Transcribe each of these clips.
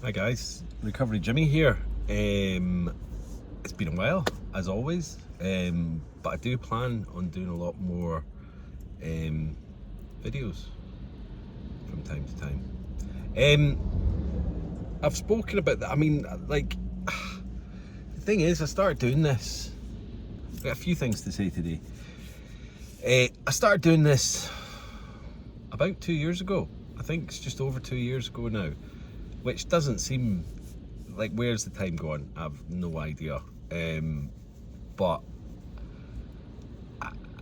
Hi guys, Recovery Jimmy here. It's been a while, as always, but I do plan on doing a lot more videos from time to time. I've spoken about that. I mean, like, the thing is, I started doing this. I've got a few things to say today. I started doing this about 2 years ago. I think it's just over 2 years ago now, which doesn't seem like, where's the time gone? I've no idea. But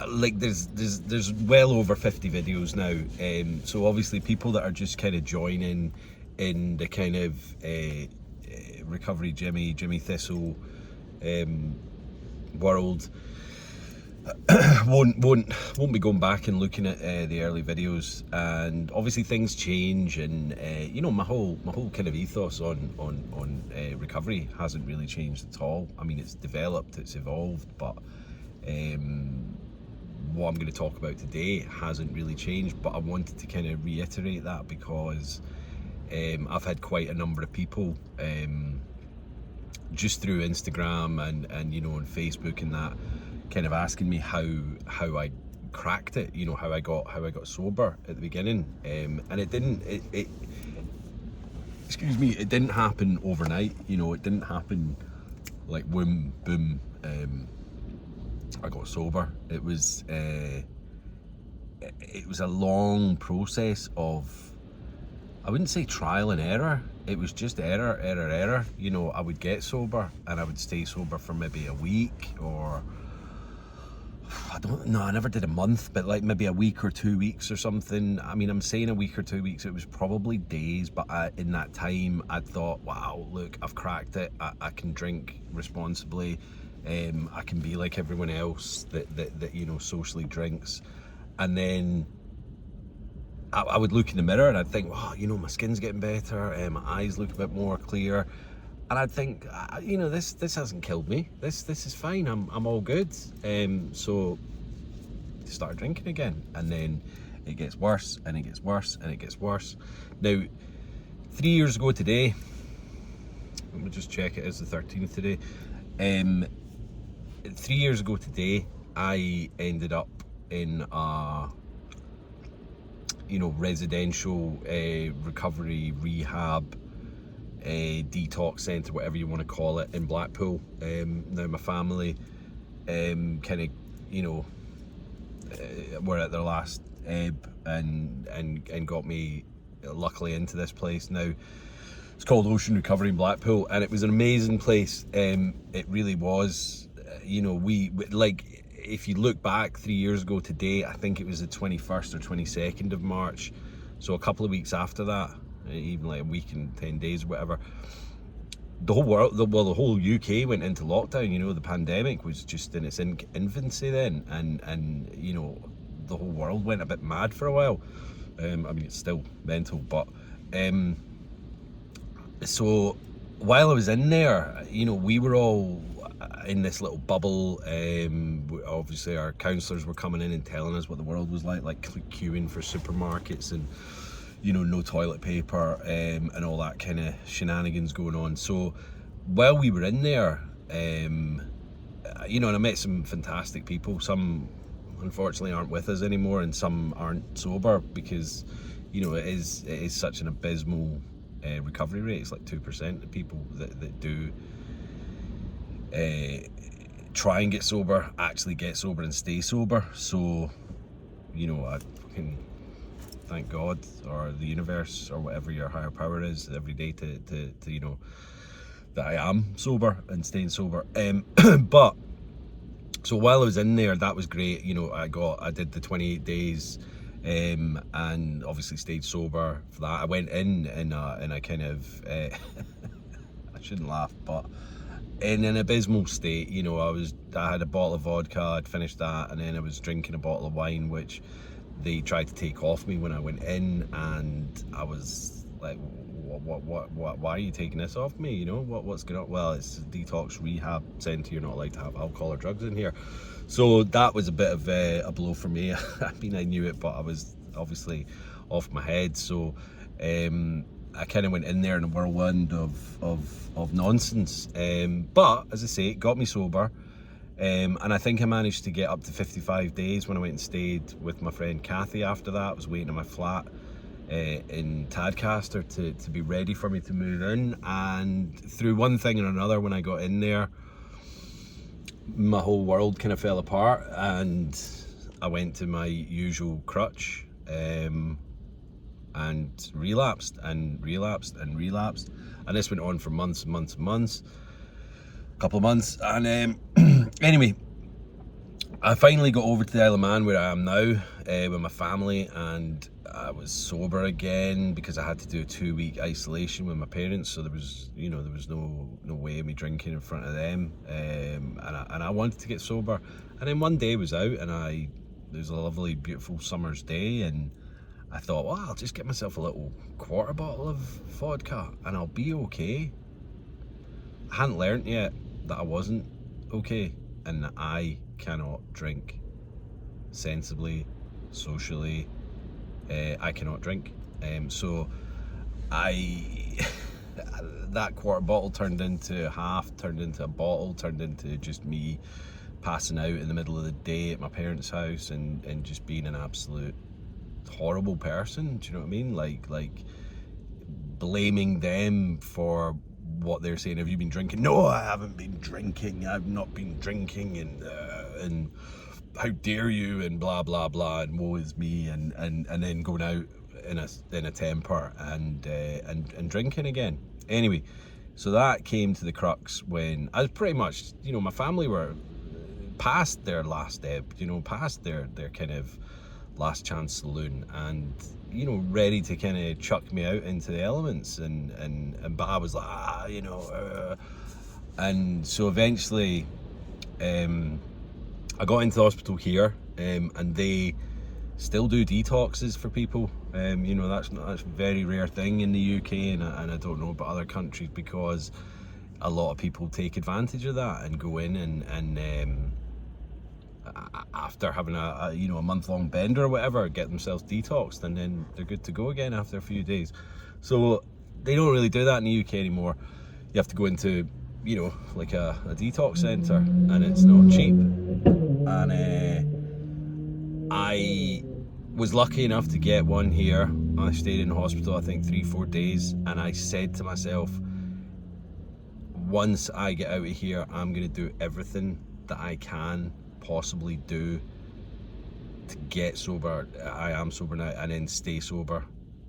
like there's well over 50 videos now. So obviously people that are just kind of joining in the kind of Recovery Jimmy Thistle world won't be going back and looking at the early videos, and obviously things change, and you know, my whole kind of ethos on recovery hasn't really changed at all. I mean, it's developed, it's evolved, but what I'm going to talk about today hasn't really changed. But I wanted to kind of reiterate that because I've had quite a number of people just through Instagram and you know, on Facebook and that, kind of asking me how I cracked it, you know, how I got sober at the beginning. And it didn't excuse me, it didn't happen overnight, you know, it didn't happen like boom, I got sober. It was a long process of, I wouldn't say trial and error, it was just error. You know, I would get sober and I would stay sober for maybe a week, or I don't know, I never did a month, but like maybe a week or 2 weeks or something. I mean, I'm saying a week or 2 weeks, it was probably days, but in that time I thought, wow, look, I've cracked it. I can drink responsibly. I can be like everyone else that you know, socially drinks. And then I would look in the mirror and I'd think, oh, you know, my skin's getting better, my eyes look a bit more clear, and I'd think, you know, this hasn't killed me. This is fine. I'm all good. So I started drinking again, and then it gets worse and it gets worse and it gets worse. Now, 3 years ago today, let me just check, it is the 13th today. 3 years ago today, I ended up in a, you know, residential recovery rehab detox centre, whatever you want to call it, in Blackpool. Now my family kind of, you know, were at their last ebb and got me luckily into this place. Now it's called Ocean Recovery in Blackpool, and it was an amazing place. It really was. You know, we like, if you look back 3 years ago today, I think it was the 21st or 22nd of March, so a couple of weeks after that, even like a week and 10 days or whatever, the whole world, the whole UK went into lockdown. You know, the pandemic was just in its infancy then, and you know, the whole world went a bit mad for a while. I mean, it's still mental, but so while I was in there, you know, we were all in this little bubble. Obviously our counsellors were coming in and telling us what the world was like queuing for supermarkets and, you know, no toilet paper, and all that kind of shenanigans going on. So while we were in there, you know, and I met some fantastic people. Some unfortunately aren't with us anymore, and some aren't sober because, you know, it is such an abysmal recovery rate. It's like 2% of people that do try and get sober actually get sober and stay sober. So, you know, I fucking thank God or the universe or whatever your higher power is every day to you know, that I am sober and staying sober. But so while I was in there, that was great. You know, I did the 28 days, and obviously stayed sober for that. I went in a kind of I shouldn't laugh, but in an abysmal state. You know, I had a bottle of vodka, I'd finished that, and then I was drinking a bottle of wine, which they tried to take off me when I went in, and I was like, what why are you taking this off me? You know, what's going on? Well, it's a detox rehab centre, you're not allowed to have alcohol or drugs in here. So that was a bit of a blow for me. I mean, I knew it, but I was obviously off my head. So I kind of went in there in a whirlwind of nonsense. But as I say, it got me sober. And I think I managed to get up to 55 days when I went and stayed with my friend Kathy after that. I was waiting in my flat in Tadcaster to be ready for me to move in. And through one thing and another, when I got in there, my whole world kind of fell apart, and I went to my usual crutch and relapsed and relapsed and relapsed. And this went on for months and months and months. Couple of months, and anyway, I finally got over to the Isle of Man, where I am now, with my family, and I was sober again because I had to do a 2-week isolation with my parents. So there was no way of me drinking in front of them, and I wanted to get sober. And then one day I was out, and there was a lovely, beautiful summer's day, and I thought, well, I'll just get myself a little quarter bottle of vodka, and I'll be okay. I hadn't learnt yet that I wasn't okay, and that I cannot drink sensibly, socially. I cannot drink. So that quarter bottle turned into half, turned into a bottle, turned into just me passing out in the middle of the day at my parents' house and just being an absolute horrible person. Do you know what I mean? Like blaming them for what they're saying. Have you been drinking? No, I haven't been drinking. I've not been drinking, and how dare you, and blah blah blah, and woe is me, and then going out in a temper and drinking again. Anyway, so that came to the crux when I was pretty much, my family were past their last ebb, past their kind of last chance saloon, and ready to kind of chuck me out into the elements, but I was like, and so eventually I got into the hospital here, and they still do detoxes for people. That's a very rare thing in the UK, and I don't know about other countries, because a lot of people take advantage of that and go in and after having a month-long bender or whatever, get themselves detoxed, and then they're good to go again after a few days. So they don't really do that in the UK anymore. You have to go into like a detox centre, and it's not cheap. And I was lucky enough to get one here. I stayed in hospital, I think 3-4 days, and I said to myself, once I get out of here, I'm going to do everything that I can possibly do to get sober. I am sober now, and then stay sober.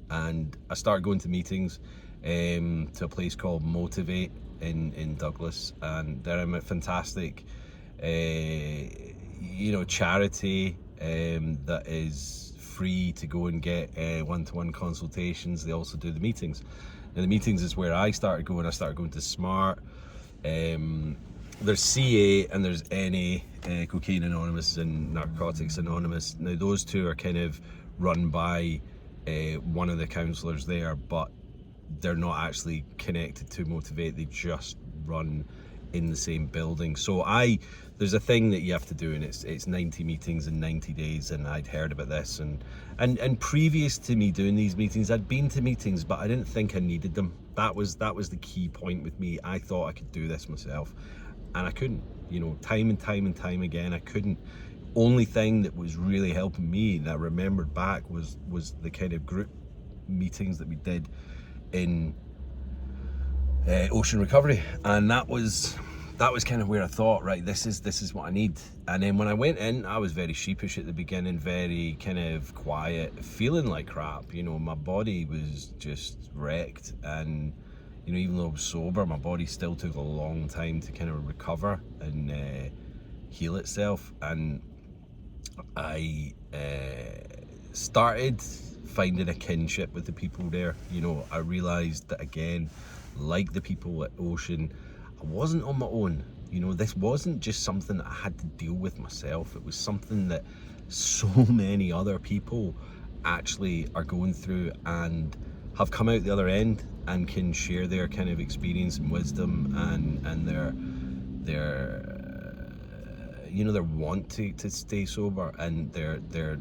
And I started going to meetings to a place called Motivate in Douglas, and they're a fantastic charity that is free to go and get one-to-one consultations. They also do the meetings. Now, the meetings is where I started going. I started going to SMART. There's CA and there's NA, Cocaine Anonymous and Narcotics Anonymous. Now those two are kind of run by one of the counsellors there, but they're not actually connected to Motivate. They just run in the same building. So there's a thing that you have to do, and it's 90 meetings in 90 days, and I'd heard about this, and previous to me doing these meetings, I'd been to meetings, but I didn't think I needed them. That was the key point with me. I thought I could do this myself, and I couldn't. Time and time again, I couldn't. Only thing that was really helping me that I remembered back was the kind of group meetings that we did in Ocean Recovery, and that was kind of where I thought, right, this is what I need. And then when I went in, I was very sheepish at the beginning, very kind of quiet, feeling like crap. My body was just wrecked, and even though I was sober, my body still took a long time to kind of recover and heal itself. And I started finding a kinship with the people there. I realised that, again, like the people at Ocean, I wasn't on my own. This wasn't just something that I had to deal with myself. It was something that so many other people actually are going through and have come out the other end and can share their kind of experience and wisdom and their want to stay sober, and their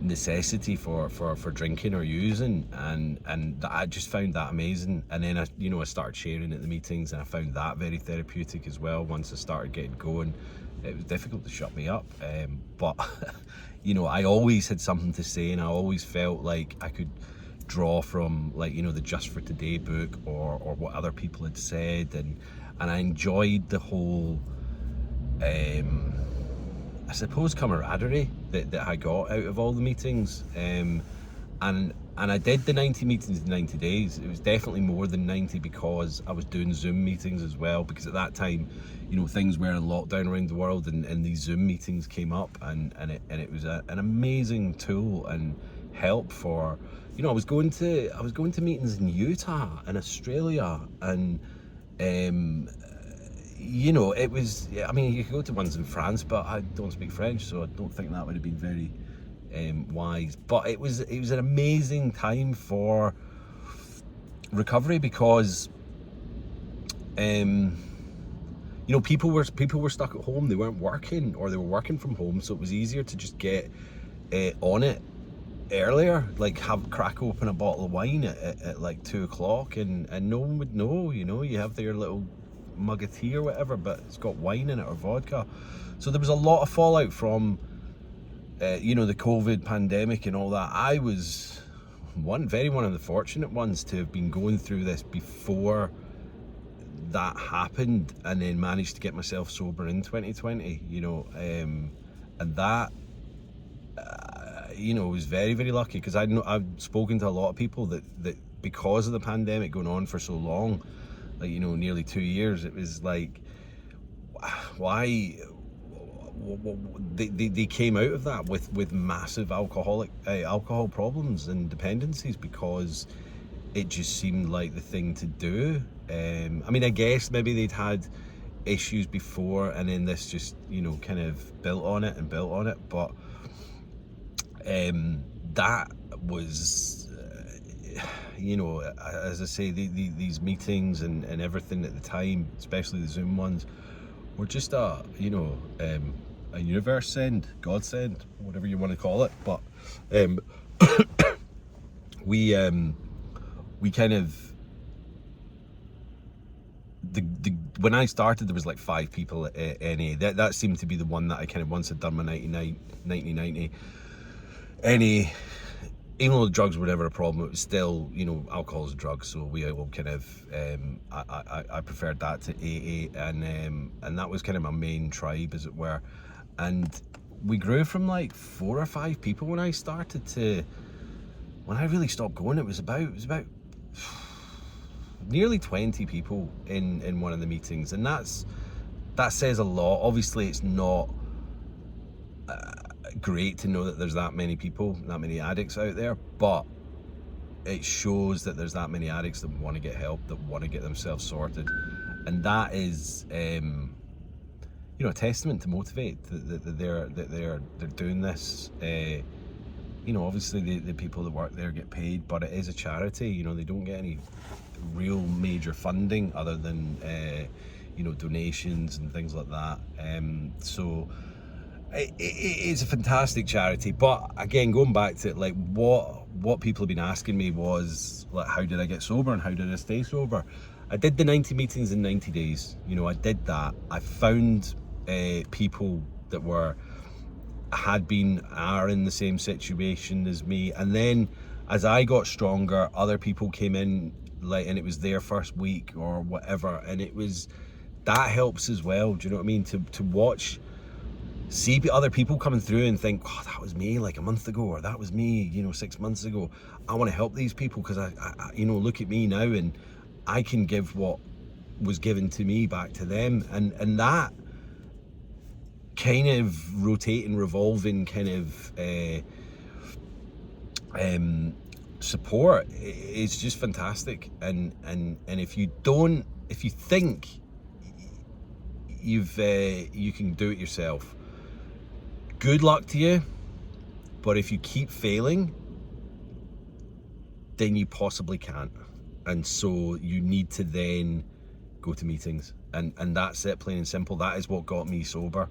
necessity for drinking or using, and I just found that amazing. And then I started sharing at the meetings, and I found that very therapeutic as well. Once I started getting going, it was difficult to shut me up, but I always had something to say, and I always felt like I could draw from, like, the Just for Today book or what other people had said, and I enjoyed the whole I suppose camaraderie that I got out of all the meetings, and I did the 90 meetings in 90 days. It was definitely more than 90 because I was doing Zoom meetings as well, because at that time, things were in lockdown around the world, and these Zoom meetings came up, and it was an amazing tool and help for, I was going to meetings in Utah and Australia, and it was, you could go to ones in France, but I don't speak French, so I don't think that would have been very wise. But it was an amazing time for recovery, because people were stuck at home. They weren't working, or they were working from home, so it was easier to just get on it earlier, like crack open a bottle of wine at like 2 o'clock, and no one would know. You have their little mug of tea or whatever, but it's got wine in it or vodka. So there was a lot of fallout from the COVID pandemic and all that. I was one of the fortunate ones to have been going through this before that happened, and then managed to get myself sober in 2020, and that was very, very lucky, because I've spoken to a lot of people that because of the pandemic going on for so long, like, nearly 2 years, it was like, why they came out of that with massive alcohol problems and dependencies, because it just seemed like the thing to do. I guess maybe they'd had issues before, and then this just kind of built on it, but that was as I say, these meetings and everything at the time, especially the Zoom ones, were just a universe send, God send, whatever you want to call it. But we kind of, when I started, there was like 5 people at NA. That seemed to be the one that I kind of, once I'd done my 90 NA, even though the drugs were never a problem, it was still, alcohol is a drug, so we all kind of, I preferred that to AA, and that was kind of my main tribe, as it were. And we grew from like 4 or 5 people when I started to, when I really stopped going, it was about nearly 20 people in one of the meetings, and that says a lot. Obviously, it's not great to know that there's that many people, that many addicts out there, but it shows that there's that many addicts that want to get help, that want to get themselves sorted, and that is a testament to motivate that they're doing this. Obviously the people that work there get paid, but it is a charity. They don't get any real major funding other than donations and things like that. So it's a fantastic charity. But again, going back to it, like what people have been asking me was, like, how did I get sober and how did I stay sober? I did the 90 meetings in 90 days. I did that. I found people that are in the same situation as me, and then as I got stronger, other people came in, like, and it was their first week or whatever, and that helps as well. Do you know what I mean? To see other people coming through and think, oh, that was me like a month ago, or that was me 6 months ago. I want to help these people, because I look at me now, and I can give what was given to me back to them, and that kind of rotating, revolving kind of support is just fantastic. And if you think you can do it yourself, good luck to you. But if you keep failing, then you possibly can't, and so you need to then go to meetings, and that's it, plain and simple. That is what got me sober.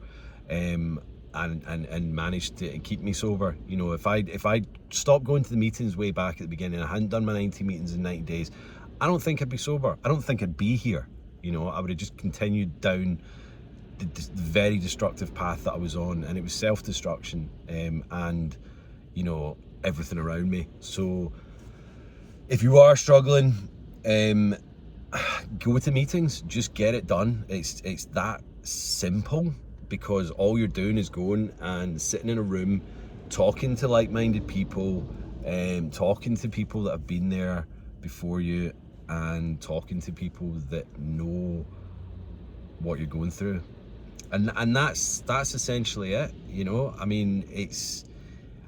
And and managed to keep me sober. You know, if I stopped going to the meetings way back at the beginning, I hadn't done my 90 meetings in 90 days, I don't think I'd be sober. I don't think I'd be here. You know, I would have just continued down the very destructive path that I was on, and it was self-destruction, and you know, everything around me. So if you are struggling, go to meetings, just get it done. It's that simple, because all you're doing is going and sitting in a room, talking to like-minded people, talking to people that have been there before you, and talking to people that know what you're going through, and that's essentially it. You know, I mean,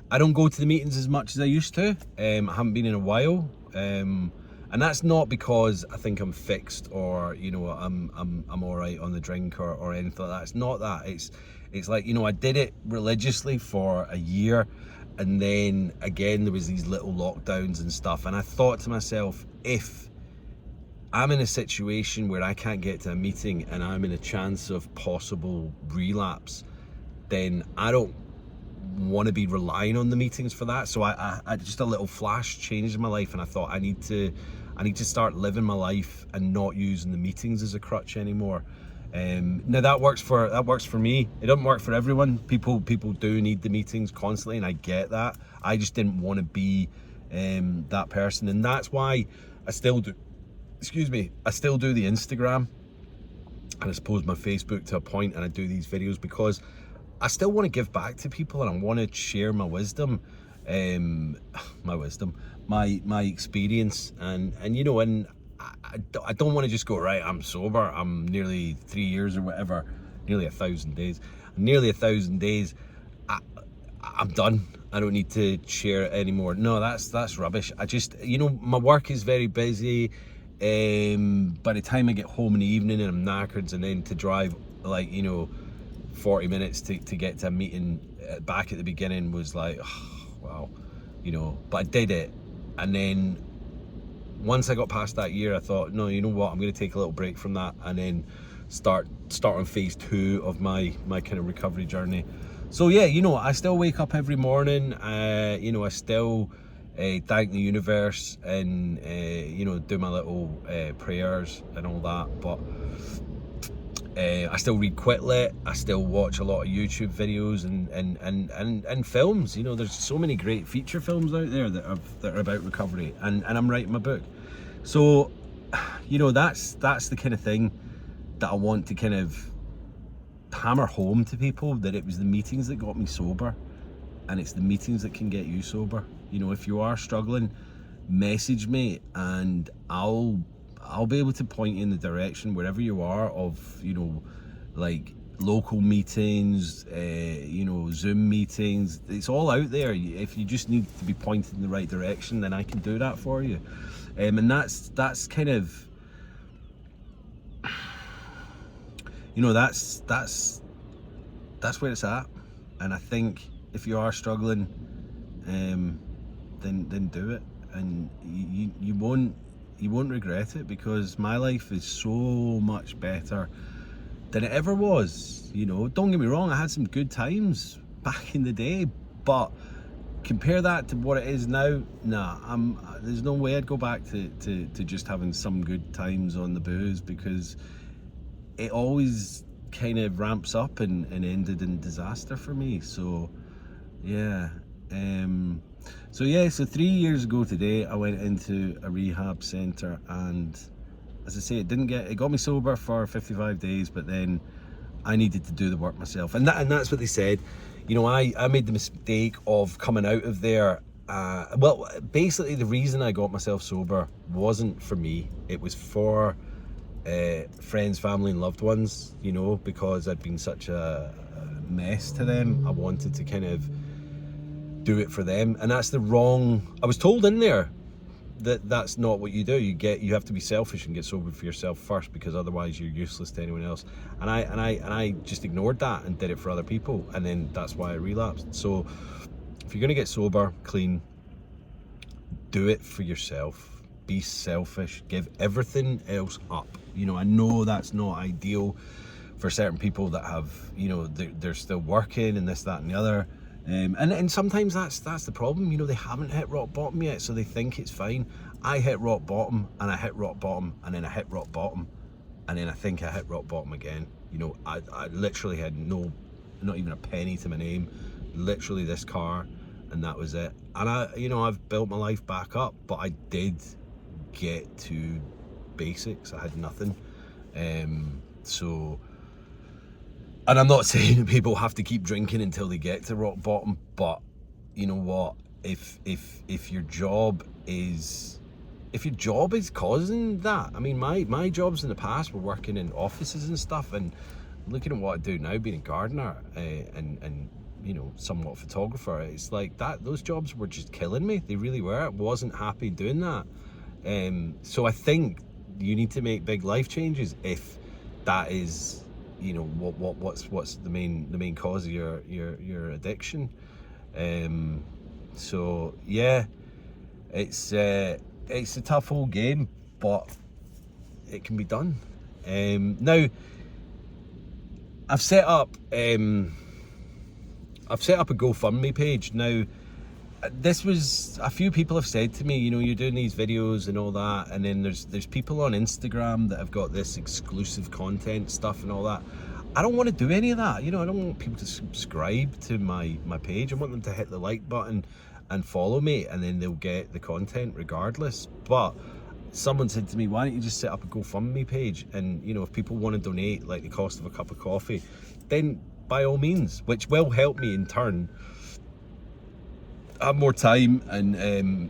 I don't go to the meetings as much as I used to. I haven't been in a while, and that's not because I think I'm fixed, or you know, I'm all right on the drink or anything like that. It's not that. It's like, you know, I did it religiously for a year, and then again there was these little lockdowns and stuff, and I thought to myself, if I'm in a situation where I can't get to a meeting and I'm in a chance of possible relapse, then I don't want to be relying on the meetings for that. So I just a little flash changed in my life, and I thought I need to start living my life and not using the meetings as a crutch anymore. Now that works for me. It doesn't work for everyone. People do need the meetings constantly, and I get that. I just didn't want to be that person, and that's why I still do. I still do the Instagram, and I suppose my Facebook to a point, and I do these videos because I still want to give back to people, and I want to share my wisdom, my experience, and you know, and I don't want to just go, right, I'm sober, I'm nearly 3 years or whatever, nearly 1,000 days, I'm done. I don't need to share it anymore. No, that's rubbish. I just, you know, my work is very busy. By the time I get home in the evening and I'm knackered, and then to drive, like, you know, 40 minutes to get to a meeting back at the beginning was like, oh, wow, you know. But I did it, and then once I got past that year, I thought, no, you know what, I'm going to take a little break from that, and then start on phase 2 of my kind of recovery journey. So yeah, you know, I still wake up every morning, you know, I still thank the universe, and you know, do my little prayers and all that, but I still read Quitlet, I still watch a lot of YouTube videos and films. You know, there's so many great feature films out there that are about recovery, and I'm writing my book. So, you know, that's the kind of thing that I want to kind of hammer home to people, that it was the meetings that got me sober, and it's the meetings that can get you sober. You know, if you are struggling, message me, and I'll be able to point you in the direction wherever you are of, you know, like local meetings, you know, Zoom meetings. It's all out there. If you just need to be pointed in the right direction, then I can do that for you. And that's kind of, you know, that's where it's at. And I think if you are struggling, then do it, and you won't regret it, because my life is so much better than it ever was. You know, don't get me wrong, I had some good times back in the day, but compare that to what it is now, nah, there's no way I'd go back to just having some good times on the booze, because it always kind of ramps up and ended in disaster for me. So yeah, so 3 years ago today, I went into a rehab centre, and as I say, it got me sober for 55 days, but then I needed to do the work myself, and that's what they said. You know, I made the mistake of coming out of there. Well, basically the reason I got myself sober wasn't for me, it was for friends, family and loved ones, you know, because I'd been such a mess to them. I wanted to kind of do it for them, and that's the wrong, I was told in there that that's not what you do. You have to be selfish and get sober for yourself first, because otherwise you're useless to anyone else. And I just ignored that and did it for other people, and then that's why I relapsed. So if you're gonna get sober, clean, do it for yourself. Be selfish, give everything else up. You know, I know that's not ideal for certain people that have, you know, they're still working and this, that and the other. And sometimes that's the problem, you know, they haven't hit rock bottom yet, so they think it's fine. I hit rock bottom, and I hit rock bottom, and then I hit rock bottom, and then I think I hit rock bottom again. You know, I literally had not even a penny to my name, literally this car, and that was it. And I've built my life back up, but I did get to basics. I had nothing. So, and I'm not saying people have to keep drinking until they get to rock bottom, but you know what, if your job is causing that, I mean, my jobs in the past were working in offices and stuff, and looking at what I do now, being a gardener, and you know, somewhat photographer, it's like that, those jobs were just killing me. They really were. I wasn't happy doing that. So I think you need to make big life changes if that is, you know, what's the main cause of your addiction. So yeah, it's a tough old game, but it can be done. Now I've set up a GoFundMe page. Now, this was, a few people have said to me, you know, you're doing these videos and all that, and then there's people on Instagram that have got this exclusive content stuff and all that. I don't want to do any of that. You know, I don't want people to subscribe to my page. I want them to hit the like button and follow me, and then they'll get the content regardless. But someone said to me, why don't you just set up a GoFundMe page, and you know, if people want to donate like the cost of a cup of coffee, then by all means, which will help me in turn have more time and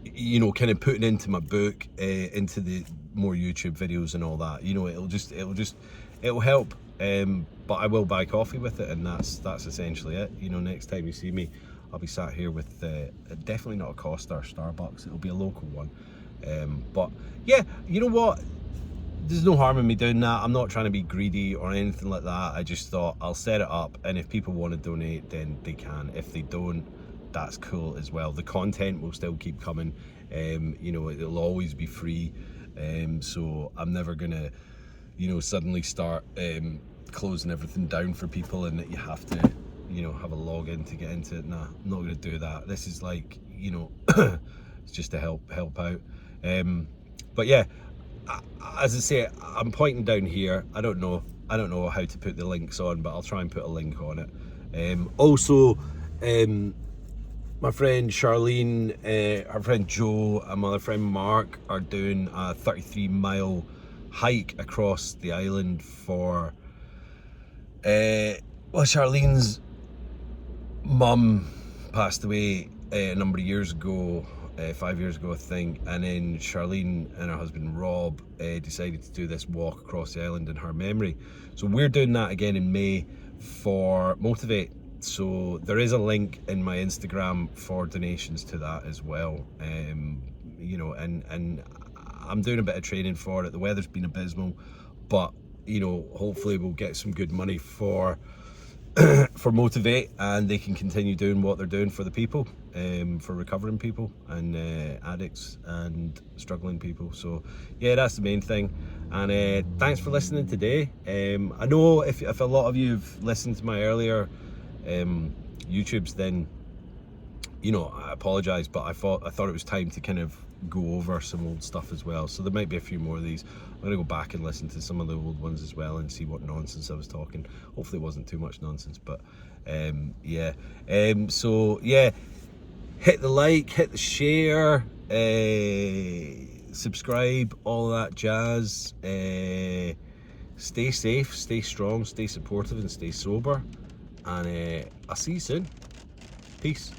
you know, kind of putting into my book, into the more YouTube videos and all that. You know, it'll help. But I will buy coffee with it, and that's essentially it. You know, next time you see me, I'll be sat here with definitely not a Costa or Starbucks. It'll be a local one. But yeah, you know what? There's no harm in me doing that. I'm not trying to be greedy or anything like that. I just thought I'll set it up, and if people want to donate, then they can. If they don't, that's cool as well. The content will still keep coming. You know, it'll always be free. So I'm never gonna, you know, suddenly start closing everything down for people, and that you have to, you know, have a login to get into it. Nah, I'm not gonna do that. This is like, you know, it's just to help out. But yeah, as I say, I'm pointing down here. I don't know how to put the links on, but I'll try and put a link on it. Also, my friend Charlene, her friend Joe, and my other friend Mark are doing a 33-mile hike across the island for, well, Charlene's mum passed away a number of years ago, 5 years ago I think, and then Charlene and her husband Rob decided to do this walk across the island in her memory. So we're doing that again in May for Motivate. So there is a link in my Instagram for donations to that as well. You know, and I'm doing a bit of training for it. The weather's been abysmal, but you know, hopefully we'll get some good money for Motivate, and they can continue doing what they're doing for the people, for recovering people and addicts and struggling people. So yeah, that's the main thing. And thanks for listening today. I know if a lot of you have listened to my earlier YouTubes, then you know, I apologize, but I thought it was time to kind of go over some old stuff as well. So there might be a few more of these. I'm gonna go back and listen to some of the old ones as well and see what nonsense I was talking. Hopefully it wasn't too much nonsense, but yeah. So yeah, hit the like, hit the share, subscribe, all of that jazz. Stay safe, stay strong, stay supportive, and stay sober. And I'll see you soon. Peace.